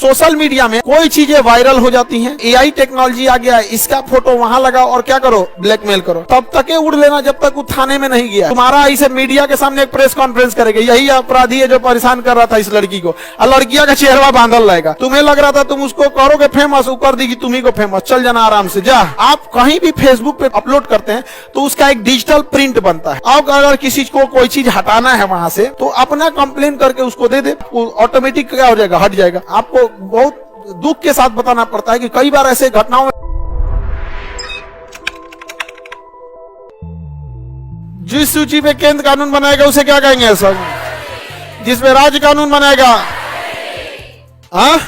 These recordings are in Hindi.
सोशल मीडिया में कोई चीजें वायरल हो जाती हैं, एआई टेक्नोलॉजी आ गया है, इसका फोटो वहां लगाओ और क्या करो, ब्लैकमेल करो। तब तक उड़ लेना जब तक वो थाने में नहीं गया। तुम्हारा इसे मीडिया के सामने एक प्रेस कॉन्फ्रेंस करेगा, यही अपराधी है जो परेशान कर रहा था इस लड़की को, और लड़किया का चेहरा बांधल रहेगा। तुम्हें लग रहा था तुम उसको करोगे फेमस, वो कर देगी तुम्ही को फेमस, चल जाना आराम से जा। आप कहीं भी फेसबुक पे अपलोड करते हैं तो उसका एक डिजिटल प्रिंट बनता है। अब अगर किसी को कोई चीज हटाना है वहां से तो अपना कंप्लेन करके उसको दे दे, ऑटोमेटिक क्या हो जाएगा, हट जाएगा। आपको बहुत दुख के साथ बताना पड़ता है कि कई बार ऐसे घटनाओं में जिस सूची पे केंद्र कानून बनाएगा उसे क्या कहेंगे सर, जिसमें राज्य कानून बनाएगा, हाँ,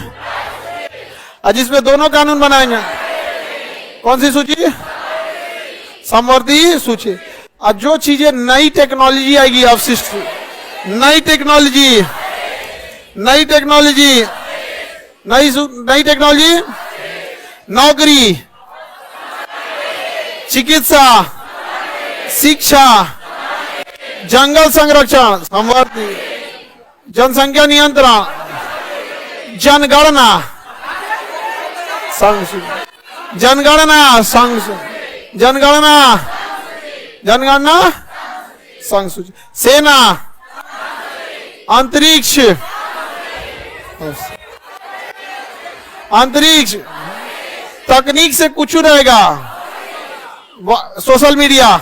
और जिसमें दोनों कानून बनाएंगे, कौन सी सूची, समवर्ती सूची। और जो चीजें नई टेक्नोलॉजी आएगी, अवशिष्ट नई टेक्नोलॉजी, नई टेक्नोलॉजी, नई टेक्नोलॉजी, नौकरी, चिकित्सा, शिक्षा, जंगल संरक्षण, संवर्ती, जनसंख्या नियंत्रण, जनगणना, जनगणना, जनगणना, जनगणना, संसूची, सेना, अंतरिक्ष, अंतरिक्ष, तकनीक से कुछ रहेगा, सोशल मीडिया,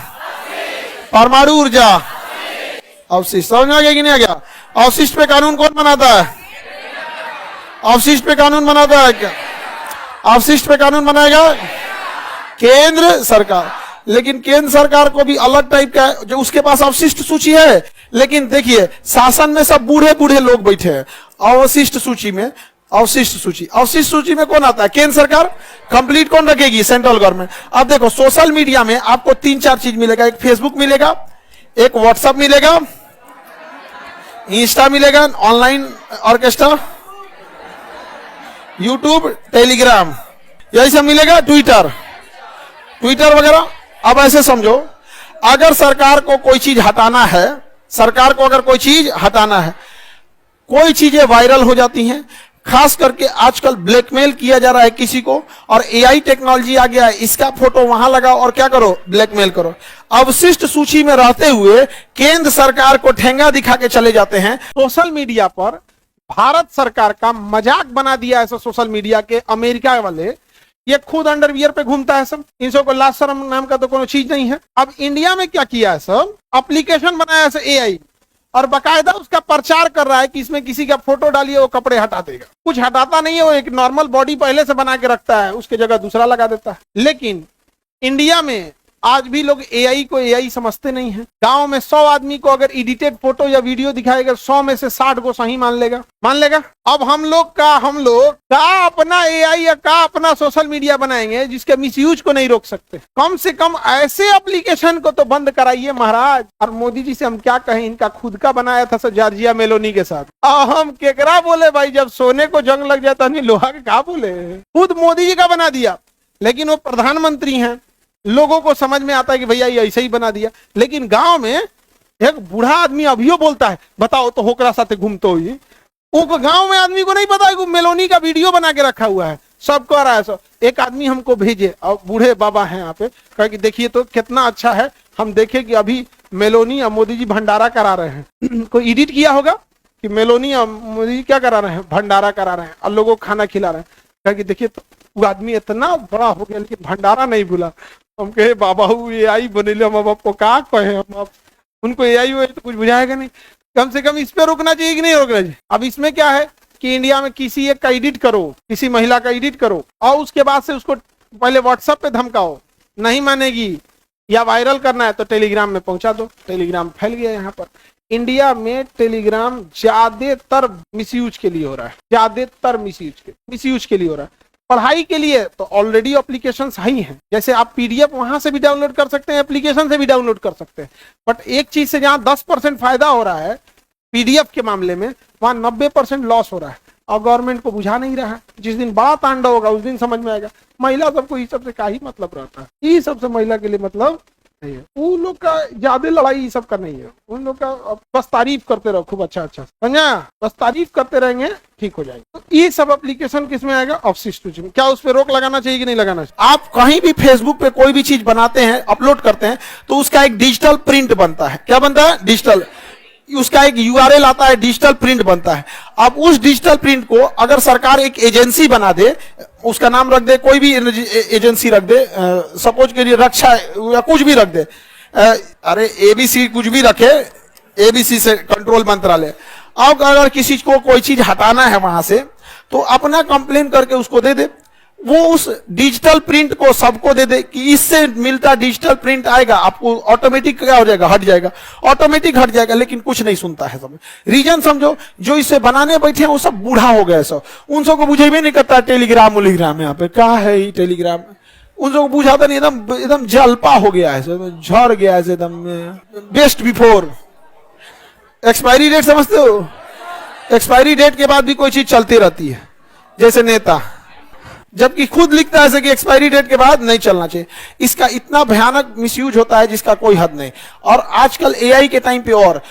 परमाणु ऊर्जा, अवशिष्ट। समझ में आ गया कि नहीं आ गया? अवशिष्ट पे कानून कौन बनाता है? अवशिष्ट पे कानून बनाता है क्या? अवशिष्ट पे कानून बनाएगा केंद्र सरकार। लेकिन केंद्र सरकार को भी अलग टाइप का जो उसके पास अवशिष्ट सूची है, लेकिन देखिए शासन में सब बूढ़े बूढ़े लोग बैठे हैं। अवशिष्ट सूची में, अवशिष्ट सूची में कौन आता है? केंद्र सरकार। कंप्लीट कौन रखेगी? Central government. अब देखो सोशल मीडिया में आपको 3-4 चीज मिलेगा, एक फेसबुक मिलेगा, एक व्हाट्सएप मिलेगा, इंस्टा मिलेगा, ऑनलाइन ऑर्केस्ट्रा, यूट्यूब, टेलीग्राम, यही सब मिलेगा, ट्विटर वगैरह। अब ऐसे समझो, अगर सरकार को कोई चीज हटाना है, सरकार को अगर कोई चीज हटाना है, कोई चीजें वायरल हो जाती हैं, खास करके आजकल ब्लैकमेल किया जा रहा है किसी को, और एआई टेक्नोलॉजी आ गया है, इसका फोटो वहां लगाओ और क्या करो, ब्लैकमेल करो। अवशिष्ट सूची में रहते हुए केंद्र सरकार को ठेंगा दिखा के चले जाते हैं। सोशल मीडिया पर भारत सरकार का मजाक बना दिया है सोशल मीडिया के अमेरिका वाले, ये खुद अंडरवियर पे घूमता है सब, इन सबको लाज शर्म नाम का तो कोई चीज नहीं है। अब इंडिया में क्या किया है सब, एप्लीकेशन बनाया है एआई, और बकायदा उसका प्रचार कर रहा है कि इसमें किसी का फोटो डालिए वो कपड़े हटा देगा। कुछ हटाता नहीं है, वो एक नॉर्मल बॉडी पहले से बना के रखता है, उसके जगह दूसरा लगा देता है। लेकिन इंडिया में आज भी लोग एआई को एआई समझते नहीं है। गांव में 100 आदमी को अगर एडिटेड फोटो या वीडियो दिखाएगा, 100 में से 60 को सही मान लेगा। अब हम लोग का अपना एआई या का अपना सोशल मीडिया बनाएंगे जिसके मिसयूज को नहीं रोक सकते। कम से कम ऐसे एप्लीकेशन को तो बंद कराइए महाराज। और मोदी जी से हम क्या कहें, इनका खुद का बनाया था जॉर्जिया मेलोनी के साथ। हम केकरा बोले भाई, जब सोने को जंग लग जाता नहीं लोहा के क्या बोले, खुद मोदी जी का बना दिया। लेकिन वो प्रधानमंत्री हैं, लोगों को समझ में आता है कि भैया ये ऐसे ही बना दिया। लेकिन गांव में एक बूढ़ा आदमी अभियो बोलता है, बताओ तो होकरा साथे घूमते हो, वो गांव में आदमी को नहीं पता है कि मेलोनी का वीडियो बना के रखा हुआ है, सब कह रहा है सब। एक आदमी हमको भेजे, और बूढ़े बाबा हैं यहाँ पे, कहे कि देखिए तो कितना अच्छा है, हम देखे कि अभी मेलोनी और मोदी जी भंडारा करा रहे हैं। कोई एडिट किया होगा कि मेलोनी और मोदी जी क्या करा रहे हैं, भंडारा करा रहे हैं, और लोगों को खाना खिला रहे हैं। कहे कि देखिए तो वो आदमी इतना बड़ा हो गया लेकिन भंडारा नहीं भूला। हम कहे बाबा एआई बनेले, हम आपको क्या कहे, हम आप उनको एआई हुए तो कुछ बुझाएगा नहीं। कम से कम इस पे रोकना चाहिए कि नहीं रोकना चाहिए। अब इसमें क्या है कि इंडिया में किसी एक का एडिट करो, किसी महिला का एडिट करो, और उसके बाद से उसको पहले व्हाट्सएप पे धमकाओ, नहीं मानेगी या वायरल करना है तो टेलीग्राम में पहुंचा दो। टेलीग्राम फैल गया यहाँ पर। इंडिया में टेलीग्राम ज्यादातर मिसयूज के लिए हो रहा है, ज्यादातर मिसयूज के लिए हो रहा है। पढ़ाई के लिए तो ऑलरेडी एप्लीकेशंस ही हैं, जैसे आप पीडीएफ वहां से भी डाउनलोड कर सकते हैं, एप्लीकेशन से भी डाउनलोड कर सकते हैं। बट एक चीज से जहां 10% फायदा हो रहा है पीडीएफ के मामले में, वहां 90% लॉस हो रहा है, और गवर्नमेंट को बुझा नहीं रहा है। जिस दिन बड़ा तांडव होगा उस दिन समझ में आएगा। महिला सबको ये सबसे का ही मतलब रहता है, ये सबसे महिला के लिए मतलब नहीं है। उन लोग का ज्यादा लड़ाई सब का नहीं है, उन लोग का बस तारीफ करते रहो खूब अच्छा अच्छा, समझा, बस तारीफ करते रहेंगे ठीक हो जाएगा। तो ये सब एप्लीकेशन किसमें आएगा, ऑब्सिस्ट सूची में। क्या उस पर रोक लगाना चाहिए कि नहीं लगाना चाहिए? आप कहीं भी फेसबुक पे कोई भी चीज बनाते हैं, अपलोड करते हैं, तो उसका एक डिजिटल प्रिंट बनता है। क्या बनता है? डिजिटल, उसका एक यूआरएल आता है, डिजिटल प्रिंट बनता है। अब उस डिजिटल प्रिंट को अगर सरकार एक एजेंसी बना दे, उसका नाम रख दे, कोई भी एजेंसी रख दे, सपोज के लिए रक्षा या कुछ भी रख दे, अरे एबीसी कुछ भी रखे, एबीसी से कंट्रोल मंत्रालय। अब अगर किसी को कोई चीज हटाना है वहां से, तो अपना कंप्लेन करके उसको दे दे, वो उस डिजिटल प्रिंट को सबको दे दे कि इससे मिलता डिजिटल प्रिंट आएगा, आपको ऑटोमेटिक क्या हो जाएगा, हट जाएगा, ऑटोमेटिक हट जाएगा। लेकिन कुछ नहीं सुनता है सब। रीजन समझो, जो इसे बनाने बैठे हैं वो सब बूढ़ा हो गए, सब उन सबको बुझे भी नहीं करता टेलीग्राम उलीग्राम, यहाँ पे क्या है ये टेलीग्राम, उन सबको बुझाता नहीं, एकदम एकदम जलपा हो गया है, झड़ गया है एकदम। बेस्ट बिफोर एक्सपायरी डेट, समझते हो? एक्सपायरी डेट के बाद भी कोई चीज चलती रहती है, जैसे नेता, जबकि खुद लिखता है कि एक्सपायरी डेट के बाद नहीं चलना चाहिए। इसका इतना भयानक मिसयूज होता है जिसका कोई हद नहीं। और आजकल एआई के टाइम पे और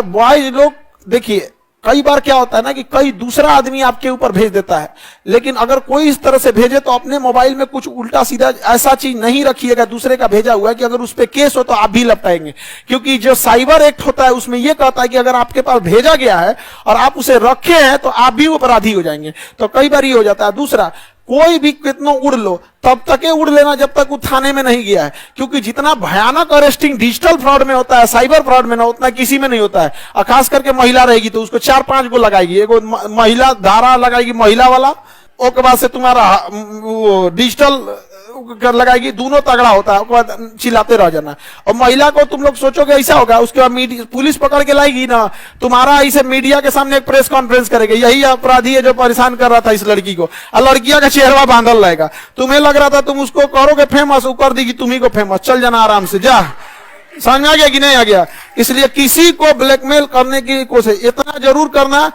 बॉयज लोग, देखिए कई बार क्या होता है ना कि कई दूसरा आदमी आपके ऊपर भेज देता है, लेकिन अगर कोई इस तरह से भेजे तो अपने मोबाइल में कुछ उल्टा सीधा ऐसा चीज नहीं रखिएगा दूसरे का भेजा हुआ है कि अगर उस पर केस हो तो आप भी लपटाएंगे। क्योंकि जो साइबर एक्ट होता है उसमें यह कहता है कि अगर आपके पास भेजा गया है और आप उसे रखे हैं तो आप भी अपराधी हो जाएंगे। तो कई बार ये हो जाता है। दूसरा, कोई भी कितना उड़ लो तब तक उड़ लेना जब तक वो थाने में नहीं गया है, क्योंकि जितना भयानक अरेस्टिंग डिजिटल फ्रॉड में होता है, साइबर फ्रॉड में ना, उतना किसी में नहीं होता है। और खास करके महिला रहेगी तो उसको 4-5 को लगाएगी, एगो महिला धारा लगाएगी महिला वाला, उसके बाद से तुम्हारा वो डिजिटल लगाएगी, दोनों तगड़ा होता है, उसके बाद चिल्लाते रह जाना। और महिला को तुम लोग सोचोगे ऐसा होगा, उसके बाद पुलिस पकड़ के लाएगी ना, तुम्हारा ऐसे मीडिया के सामने एक प्रेस कॉन्फ्रेंस करेगी, यही अपराधी है जो परेशान कर रहा था इस लड़की को, और लड़कियां का चेहरा बांधल रहेगा। तुम्हें लग रहा था तुम उसको करोगे फेमस, वो कर देगी तुम्ही को फेमस, चल जाना आराम से, जा। समझ में आ गया कि नहीं आ गया? इसलिए किसी को ब्लैकमेल करने की कोशिश इतना जरूर करना,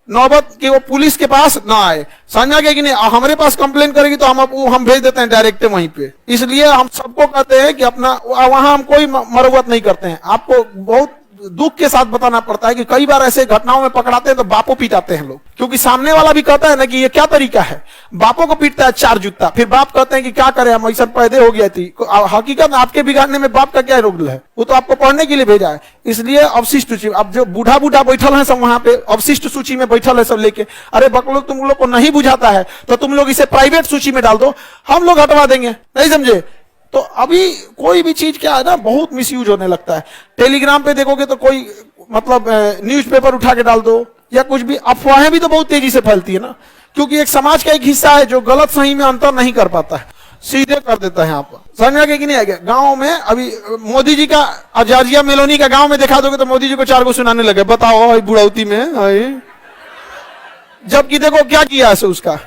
नौबत कि वो पुलिस के पास ना आए। समझा गया कि नहीं? हमारे पास कंप्लेन करेगी तो हम भेज देते हैं डायरेक्ट वहीं पे। इसलिए हम सबको कहते हैं कि अपना वहां हम कोई मरम्मत नहीं करते हैं। आपको बहुत दुख के साथ बताना पड़ता है कि कई बार ऐसे घटनाओं में पकड़ाते हैं तो बापों पीटाते हैं लोग, क्योंकि सामने वाला भी कहता है ना कि ये क्या तरीका है, बापों को पीटता है 4 जूता, फिर बाप कहते हैं कि क्या करें हम, ऐसा पैदे हो गया थी। हकीकत में आपके बिगाड़ने में बाप का क्या रोल है? वो तो आपको पढ़ने के लिए भेजा है। इसलिए अवशिष्ट सूची, अब जो बूढ़ा बैठल है सब वहां पे अवशिष्ट सूची में बैठल है सब लेके, अरे बकलोग तुम लोग को नहीं बुझाता है तो तुम लोग इसे प्राइवेट सूची में डाल दो, हम लोग हटवा देंगे, नहीं समझे? तो अभी कोई भी चीज क्या है ना, बहुत मिसयूज होने लगता है। टेलीग्राम पे देखोगे तो कोई मतलब न्यूज़पेपर उठा के डाल दो या कुछ भी, अफवाहें भी तो बहुत तेजी से फैलती है ना, क्योंकि एक समाज का एक हिस्सा है जो गलत सही में अंतर नहीं कर पाता है, सीधे कर देता है। यहाँ पर समझ में आ गया कि नहीं आ गया? गांव में अभी मोदी जी का, जॉर्जिया मेलोनी का गांव में दिखा दोगे तो मोदी जी को 4 को सुनाने लगे, बताओ बुढ़ौती में, जबकि देखो क्या किया है उसका,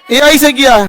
एआई से किया है।